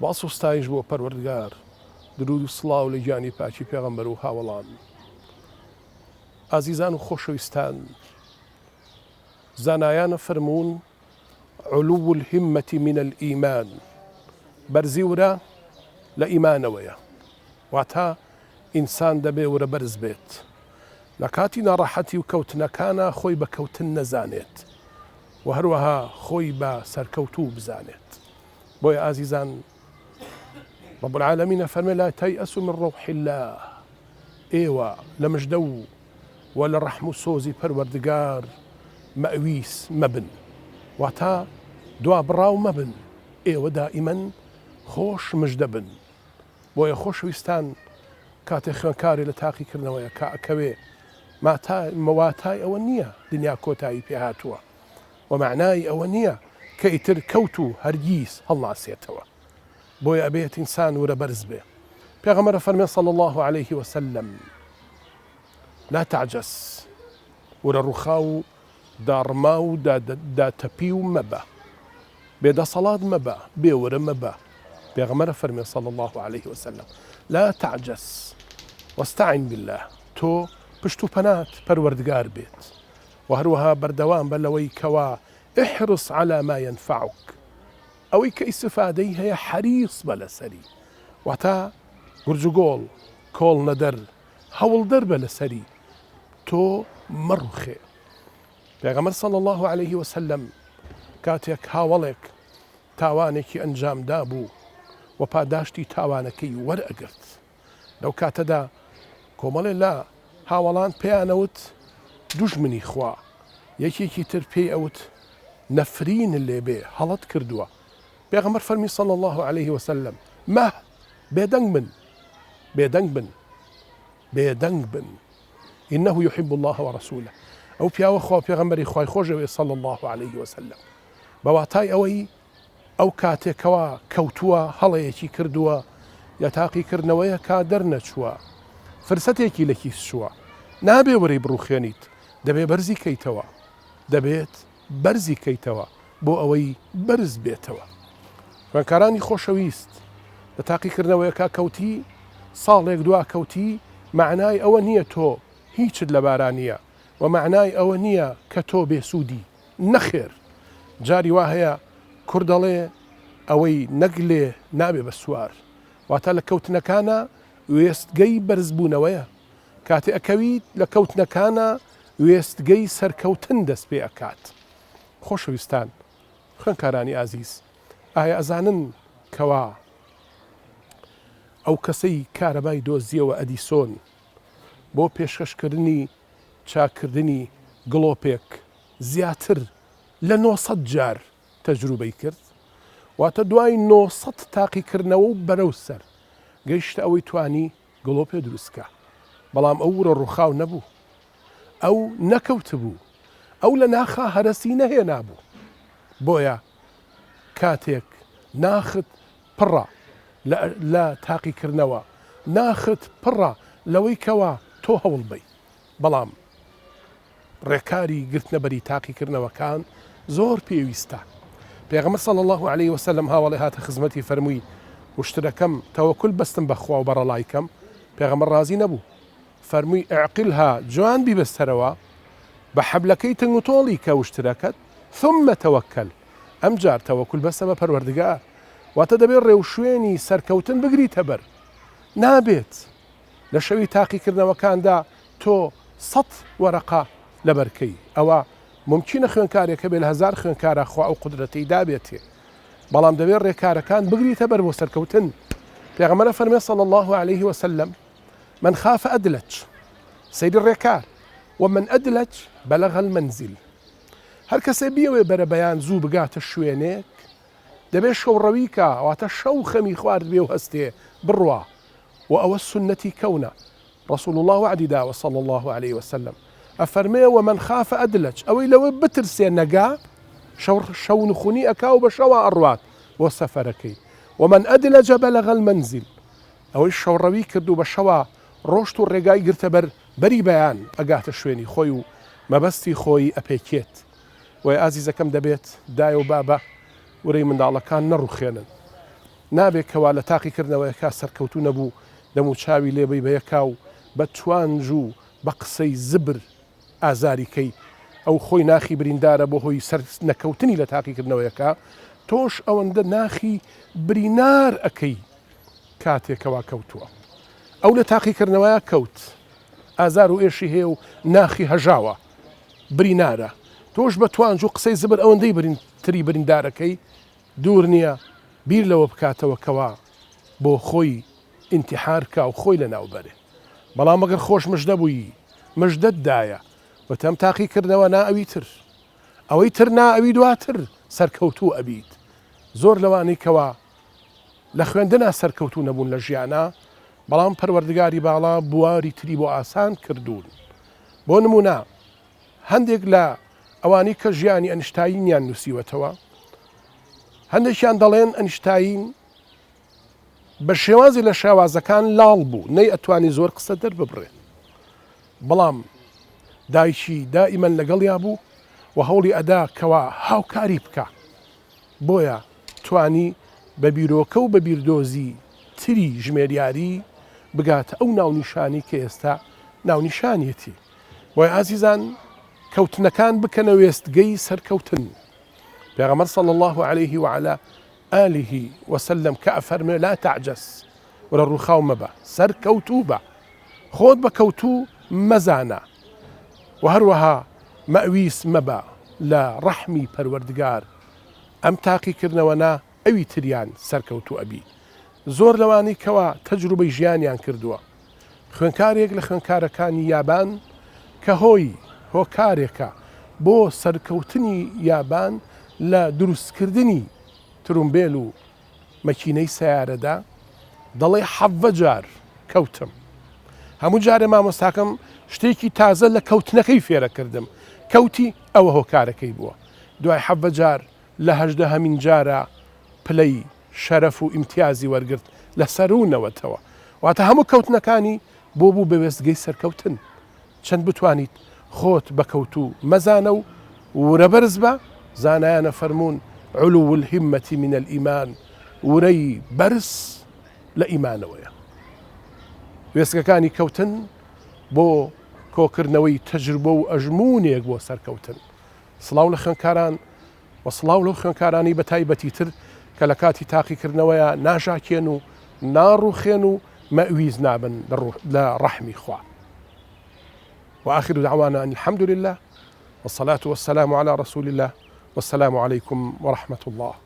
باس و ستایش بۆ پەروەردگار، درود و سڵاو لە گیانی پاکی پێغەمبەر و هاوڵان. ئازیزان و خۆشەویستان، زانایانە فەرموون علو الهمة من الإيمان، بەرزی ورە لە ئیمانەوەیە، واتە ئینسان دەبێ ورە بەرز بێت. لە کاتی ناڕەحەتی و کەوتنەکانە خۆی بە کەوتن نەزانێت و هەروەها خۆی بە سەرکەوتوو بزانێت. بۆیە ئازیزان، رب العالمين فەرمێ لا تەیئەسوا من ڕەوحی الله، ئێوە لە مژدە و لە ڕەحم و سۆزی پەروەردگار مەویس مەبن، واتە دوا بڕاو مەبن، ئێوە دائیمەن خۆش مژدە بن. بۆیە خۆشەویستان، کاتێک خوێنکارێ لە تاقیکردنەوەیە کە ئەکەوێ مەواتای ئەوە نییە دنیا کۆتایی پێهاتووە و معنای ئەوە نییە کە ئیتر کەوت و هەرگیز هەڵناسێتەوە. بۆیە ئەبێت ئینسان ورە بەرز بێ. پێغەمبەر فەرمێ صلی الله عليه وسلم لا تعجز، ورە ڕووخا و داڕما و داتەپی و مەبە، بێدەسەڵات مەبە، بێورە مەبە. پێغەمبەر فەرمێ صلی الله عليه وسلم لا تعجز واستعن بالله، تۆ پشت و پەنات پەروەردگار بێت و هەروەها بەردەوام بە لەوەی کەوا احرص على ما ينفعك، ئەوەی کە ئیسفادەی هەیە حەریص بە لەسەری، واتە گورجگۆڵ کۆڵ نەدەر هەوڵدەر بە لەسەری، تۆ مەڕوخێ. پێغەمبەر صلی الله عليه وسلم کاتێک هاوڵێک تاوانێکی ئەنجامدا بوو و پاداشتی تاوانەکەی وەرئەگرت، لەو کاتەدا کۆمەڵێ لە هاوڵان پێیانەوت دوژمنی خوا، یەکێکی تر پێی ئەوت نەفرینت لێبێ، هەڵەت کردووە. پێغەمبەر فەرمی صلی الله عليه وسلم مە بێدەنگ بن، بێدەنگ بن، بێدەنگ بن، إنه يحب الله ورسوله. ئەو پیاوە خوا پێغەمبەری خوای خۆشەوێ صلی الله عليه وسلم، بەواتای ئەوەی ئەو کاتێکەوە کەوتووە هەڵەیەکی کردووە یا تاقیکردنەوەیە کا دەرنەچووە، فرسەتێکی لە کیس چووە، نابێ وەرەی بڕوخێنیت، دەبێ بەرزی کەیتەوە، دەبێت بەرزی کەیتەوە بۆ ئەوەی بەرز بێتەوە. خوێنکارانی خۆشەویست، لە تاقیکردنەوەیەکە کەوتی، ساڵێک دوا کەوتی، معنای ئەوە نییە تۆ هیچت لە بارانیە و معنای ئەوە نییە کە تۆ بێسوودی، نەخێر. جاری وا هەیە کوڕ دەڵێ ئەوەی نەگلێ نابێ بە سوار، واتە لە کەوتنەکانە وێستگەی بەرزبوونەوەیە. کاتێ ئەکەویت لە کەوتنەکانە وێستگەی سەرکەوتن دەست پێ ئەکات. خۆشەویستان، خوێنکارانی ئازیز، ئایا ئەزانن کەوا ئەو کەسەی کارەبای دۆزیەوە ئەدیسۆن بۆ پێشکەشکردنی چاکردنی گڵۆپێک زیاتر لە 900 جار تەجروبەی کرد، واتە دوای 900 تاقیکردنەوە و بەرەو سەر گەیشتە ئەوەی توانی گڵۆپێ دروستکە. بەڵام ئەو ورە ڕووخاو نەبوو، ئەو نەکەوت بوو، ئەو لە ناخا هەرەسی نەهێنا بوو. بۆیە کاتێک ناخت پڕە لە تاقیکردنەوە، ناخت پڕە لەوەی کەوا تۆ هەوڵ بی، بەڵام ڕێکاری گرتنەبەری تاقیکردنەوەکان زۆر پێویستە. پێغەمبەر صلی الله عليه وسلم هاوڵێ هاتە خزمەتی فەرمووی وشترەکەم تەوەکل بەستم بەخوا و بەڕەڵایکەم. پێغەمبەر ڕازی نەبوو، فەرمووی ئەعقلها، جوان بیبەستەرەوە بە حەبلەکەی تنگ و تۆڵی کە وشترەکەت، ثم تەوەکەل، ئەمجار تەوەکل بەسە بە پەروەردگار، واتە دەبێت ڕێوشوێنی سەرکەوتن بگریتە بەر. نابێت لە شەوی تاقیکردنەوەکاندا تۆ 100 وەرەقە لەبەرکەی، ئەوە ممکنە خوێنکارێکە بێ لە 1000 خوێنکارە خوا ئەو قودرەتەی دابێتێ، بەڵام دەبێت ڕێکارەکان بگریتە بەر بۆ سەرکەوتن. پێغەمبەر فەرمێ صلی الله عليه وسلم من خاف أدلج، سەیری ڕێکار، ومن أدلج بلغ المنزل. هەر کەسێ بیەوێ بەرە بەیان زوو بگاتە شوێنێک، دەبێت شەوڕەویکە، واتە شەو خەمی خوارد بێ و هەستێ بڕوا، و ئەوە سنەتی کەونە. رسول الله وعدی داوە صلی الله عليه وسلم، ئەفەرمێ ومن خاف أدلج، ئەوەی لەوە بترسێ نەگا، شەو نخونی ئەکا و بە شەوە ئەڕوات بۆ سەفەرەکەی. ومن أدلج بلغ المنزل، ئەوەی شەوڕەوی کرد و بە شەوە ڕۆشت و ڕێگای گرتە بەری بەیان ئەگاتە شوێنی خۆی و مەبەستی خۆی ئەپێکێت. وی ئازیزەکەم دەبێت دایە و بابە ورەی منداڵەکان نەڕوخێنن، نابێکەوە لە تاقیکردنەوەیەکە سەرکەوتو نەبوو دەم و چاوی لێبەی بە یەکاو بە توانج و بە قسەی زبر ئازاریکەی ئەو خۆی ناخی بریندارە بۆ هۆی سەر نەکەوتنی لە تاقیکردنەوەیەکە تۆش ئەوەندە ناخی برینار ئەەکەی کاتێکەوە کەوتووە ئەو لە تاقیکردنەوەیە کەوت ئازار و ئێشی هەیە و ناخی هەژاوە برینارە تۆش بە توانج و قسەی زبر ئەوەندەی تری بریندارەکەی دوور نییە بیر لەوە بکاتەوە کەوا بۆ خۆی ئینتیحارکە و خۆی لە ناوبەرێ بەڵام ئەگەر خۆش مژدە بووی مژدەتدایە وتەم تاقیکردنەوە نا ئەوی تر ئەوەی تر نا ئەوی دواتر سەرکەوتوو ئەبیت زۆر لەوانەی کەوا لە خوێندنا سەرکەوتوو نەبوون لە ژیانە بەڵام پەروەردگاری باڵا بواری تری بۆ ئاسان کردوون بۆ نمونە هەندێک لە ئەوانی کە ژیانی ئەنیشتاینیان نووسیوەتەوە هەندێکیان دەڵێن ئەنیشتاین بە شێوازی لە شێوازەکان لاڵ بوو نەی ئەتوانی زۆر قسە دەرببڕێ بەڵام دایکی دائیمەن لەگەڵیا بوو و هەوڵی ئەدا کەوا هاوکاری بکە بۆیە توانی بە بیرۆکە و بە بیردۆزی تری ژمێریاری بگاتە ئەو ناونیشانی کە ئێستا ناونیشانیەتی بۆی عزیزان کەوتنەکان بکەنە وێستگەی سەرکەوتن پێغەمبەر صلی الله عليه وعلى آله وسلم کە ئەفەرمێ لا تعجز وەرە ڕووخاو مەبە سەرکەوتوو بە خۆت بە کەوتوو مەزانە و هەروەها مەویس مەبە لە ڕەحمی پەروەردگار ئەم تاقیکردنەوەنا ئەوی تریان سەرکەوتوو ئەبی زۆر لەوانەی کەوا تەجروبەی ژیانیان کردووە خوێنکارێک لە خوێنکارەکانی یابان کە هۆی هۆکارێکە بۆ سەرکەوتنی یابان لە دروستکردنی ترومبێل و مەکینەی سەیارەدا دەڵێ 17 جار کەوتم هەموو جارێ مامۆستاکەم شتێکی تازە لە کەوتنەکەی فێرە کردم کەوتی ئەوە هۆکارەکەی بووە دوای 17 جار لە 18هەمین جارە پلەی شەرەف و ئیمتیازی وەرگرت لە سەرونەوەتەوە واتە هەموو کەوتنەکانی بۆ بوو بە وێستگەی سەرکەوتن چەند بتوانیت خۆت بەکەوتوو مەزانە و ورەبەرز بە زانایانە فەرمونون علو الهمة من الإيمان ورەی بەرز لە ئیمانەوەیە وێستگەکانی کەوتن بۆ کۆکردنەوەی تەجروبە و ئەژمونێک بۆ سەرکەوتن سڵاو لە خوێنکاران و سڵاو لەو خوێنکارانی بە تایبەتی تر کە لە کاتی تاقیکردنەوەیە ناژاکێن و ناڕوخێن و مەویز نابن لە ڕەحمی خوا وآخر دعوانا أن الحمد لله والصلاة والسلام على رسول الله والسلام عليكم ورحمة الله